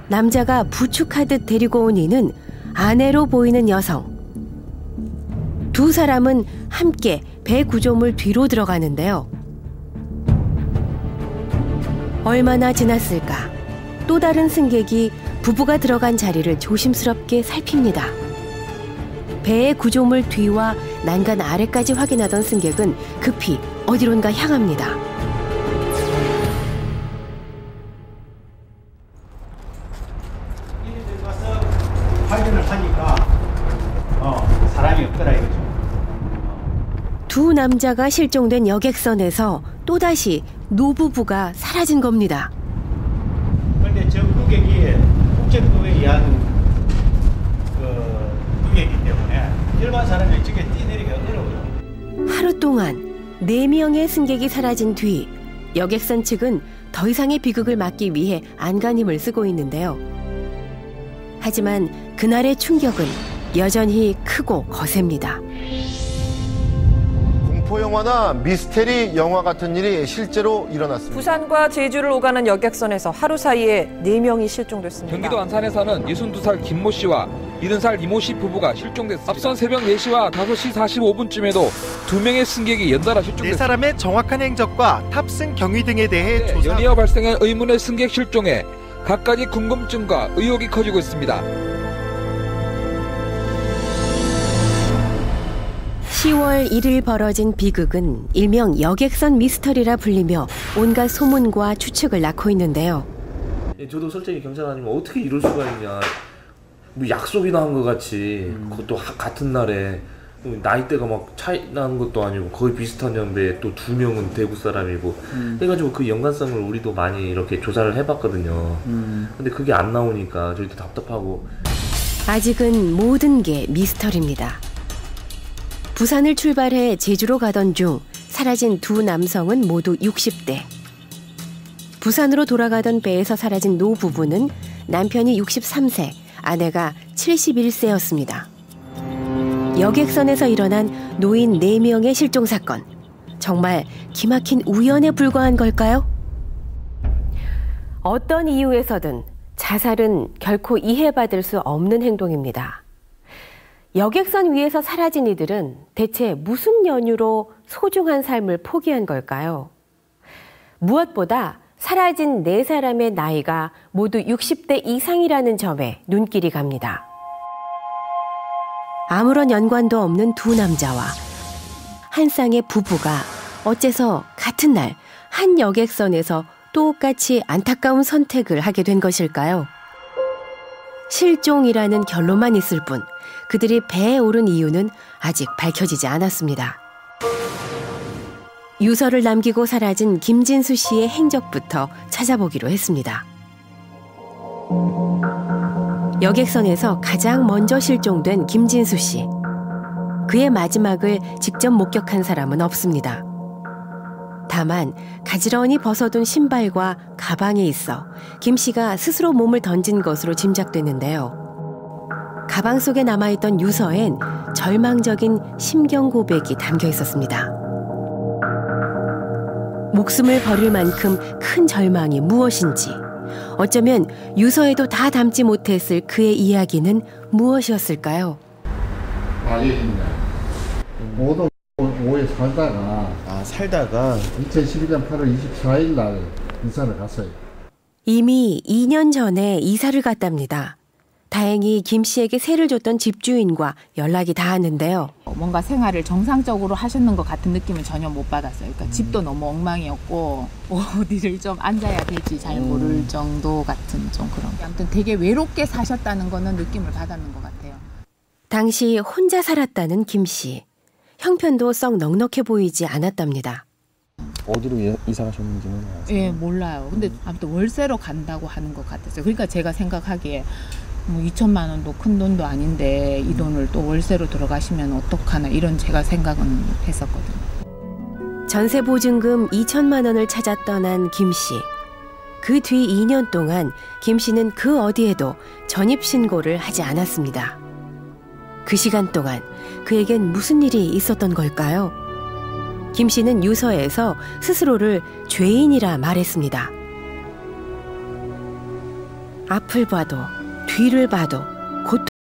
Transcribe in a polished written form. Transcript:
남자가 부축하듯 데리고 온 이는 아내로 보이는 여성. 두 사람은 함께 배 구조물 뒤로 들어가는데요. 얼마나 지났을까? 또 다른 승객이 부부가 들어간 자리를 조심스럽게 살핍니다. 배의 구조물 뒤와 난간 아래까지 확인하던 승객은 급히 어디론가 향합니다. 확인을 하니까 사람이 없더라 이거죠. 두 남자가 실종된 여객선에서 또다시 노부부가 사라진 겁니다. 그런데 저 국객이 국제법에 의한 국객이기 때문에 일반 사람이 저게 뛰내리기가 어려워요. 하루 동안 4명의 승객이 사라진 뒤 여객선 측은 더 이상의 비극을 막기 위해 안간힘을 쓰고 있는데요. 하지만 그날의 충격은 여전히 크고 거셉니다. 공포 영화나 미스테리 영화 같은 일이 실제로 일어났습니다. 부산과 제주를 오가는 여객선에서 하루 사이에 4명이 실종됐습니다. 경기도 안산에서는 62살 김모 씨와 70살 이모 씨 부부가 실종됐습니다. 앞선 새벽 4시와 5시 45분쯤에도 2명의 승객이 연달아 실종됐습니다. 4사람의 정확한 행적과 탑승 경위 등에 대해 조사. 연이어 발생한 의문의 승객 실종에 각가지 궁금증과 의혹이 커지고 있습니다. 10월 1일 벌어진 비극은 일명 여객선 미스터리라 불리며 온갖 소문과 추측을 낳고 있는데요. 저도 솔직히 경찰관님 어떻게 이럴 수가 있냐. 뭐 약속이나 한 것 같이 그것도 같은 날에 나이대가 막 차이 나는 것도 아니고 거의 비슷한 연배에 또 2명은 대구 사람이고 해가지고 그 연관성을 우리도 많이 이렇게 조사를 해봤거든요. 근데 그게 안 나오니까 저희도 답답하고. 아직은 모든 게 미스터리입니다. 부산을 출발해 제주로 가던 중 사라진 두 남성은 모두 60대. 부산으로 돌아가던 배에서 사라진 노 부부는 남편이 63세, 아내가 71세였습니다. 여객선에서 일어난 노인 4명의 실종 사건. 정말 기막힌 우연에 불과한 걸까요? 어떤 이유에서든 자살은 결코 이해받을 수 없는 행동입니다. 여객선 위에서 사라진 이들은 대체 무슨 연유로 소중한 삶을 포기한 걸까요? 무엇보다 사라진 4사람의 나이가 모두 60대 이상이라는 점에 눈길이 갑니다. 아무런 연관도 없는 두 남자와 한 쌍의 부부가 어째서 같은 날 한 여객선에서 똑같이 안타까운 선택을 하게 된 것일까요? 실종이라는 결론만 있을 뿐 그들이 배에 오른 이유는 아직 밝혀지지 않았습니다. 유서를 남기고 사라진 김진수 씨의 행적부터 찾아보기로 했습니다. 여객선에서 가장 먼저 실종된 김진수 씨. 그의 마지막을 직접 목격한 사람은 없습니다. 다만 가지런히 벗어둔 신발과 가방에 있어 김 씨가 스스로 몸을 던진 것으로 짐작되는데요. 가방 속에 남아있던 유서엔 절망적인 심경 고백이 담겨 있었습니다. 목숨을 버릴 만큼 큰 절망이 무엇인지, 어쩌면 유서에도 다 담지 못했을 그의 이야기는 무엇이었을까요? 모두 오해 살다가 2012년 8월 24일 날 이사를 갔어요. 이미 2년 전에 이사를 갔답니다. 다행히 김 씨에게 세를 줬던 집주인과 연락이 닿았는데요. 뭔가 생활을 정상적으로 하셨는 것 같은 느낌은 전혀 못 받았어요. 그러니까 집도 너무 엉망이었고 어디를 좀 앉아야 될지 잘 모를 정도 같은 좀 그런. 아무튼 되게 외롭게 사셨다는 거는 느낌을 받았는 것 같아요. 당시 혼자 살았다는 김 씨. 형편도 썩 넉넉해 보이지 않았답니다. 어디로 이사 가셨는지는 아세요? 예, 몰라요. 근데 아무튼 월세로 간다고 하는 것 같았어요. 그러니까 제가 생각하기에 뭐 2천만 원도 큰 돈도 아닌데 이 돈을 또 월세로 들어가시면 어떡하나 이런 제가 생각은 했었거든요. 전세 보증금 2천만 원을 찾아 떠난 김 씨. 그 뒤 2년 동안 김 씨는 그 어디에도 전입신고를 하지 않았습니다. 그 시간 동안 그에겐 무슨 일이 있었던 걸까요? 김 씨는 유서에서 스스로를 죄인이라 말했습니다. 앞을 봐도 뒤를 봐도